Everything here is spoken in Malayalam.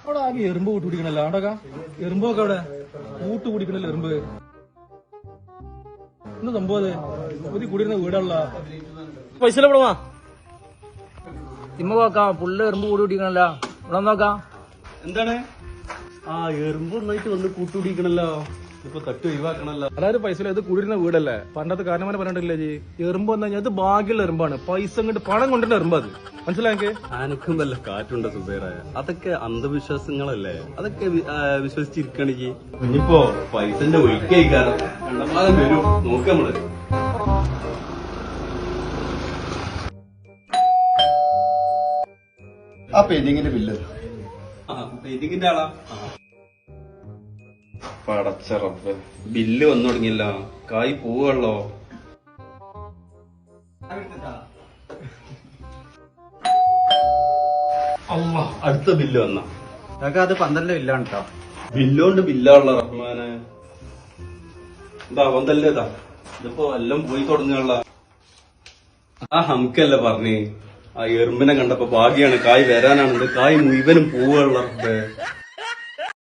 അവിടെ ആകെ എറുമ്പ് കൂട്ടി കുടിക്കണല്ലോ അവിടെ എറുമ്പൊക്കെ അവിടെ കൂട്ട് കുടിക്കണല്ലോ എറുമ്പ്. ഇന്ന് സംഭവം ഒരു കുടിയിരുന്ന വീടുള്ള പൈസ ഇവിടെ വാ തിമ്മ നോക്കാം. പുള്ളി എറുമ്പ് കൂടി കുടിക്കണല്ലോ. ഇവിടെ നോക്കാം എന്താണ് എറുമ്പ് ഒന്നായിട്ട് വന്ന് കൂട്ടുപിടിക്കണല്ലോ. ഇപ്പൊ തട്ട് ഒഴിവാക്കണല്ലോ. എല്ലാവരും പൈസ ഇത് കുടിയിരുന്ന വീടല്ലേ. പണ്ടത്തെ കാരണവനെ പറഞ്ഞിട്ടില്ലേ ജി എറുമ്പ് വന്നു കഴിഞ്ഞാൽ അത് ഭാഗ്യമുള്ള എറുമ്പാണ്. പൈസ കൊണ്ട് പണം കൊണ്ടിട്ട് എറുമ്പ് അത് മനസ്സിലാക്കി. ആനക്കും വല്ല കാറ്റുണ്ട് സുബൈറെ. അതൊക്കെ അന്ധവിശ്വാസങ്ങളല്ലേ. അതൊക്കെ വിശ്വസിച്ചിരിക്കണെങ്കിൽ ഇനിയിപ്പോ പൈസന്റെ ഒഴുക്കായിക്കാരം കണ്ടമാനം വരും. നോക്കാം നമ്മള്. ആ പെയിന്റിങ്ങിന്റെ ബില്ല്. പെയിന്റിങ്ങിന്റെ ആളാ. പടച്ച റബ്ബ്, ബില്ല് വന്നു തുടങ്ങിയല്ലോ. കായ് പോവല്ലോ. അടുത്ത ബില്ല് വന്ന അത് 12 ബില്ലാണ് കേട്ടോ. ബില്ലോണ്ട് ബില്ലുള്ള റഹ്മാനെ. എന്താ അവന്തല്ലേ ഇതാ. ഇതിപ്പോ എല്ലാം പോയി തുടങ്ങുള്ള. ആ ഹംക്കല്ലേ പറഞ്ഞേ ആ എറുമ്പിനെ കണ്ടപ്പോ ഭാഗ്യാണ് കായ് വരാനാണെന്ന്. കായ് മുഴുവനും പോവുള്ള റബ്ബേ.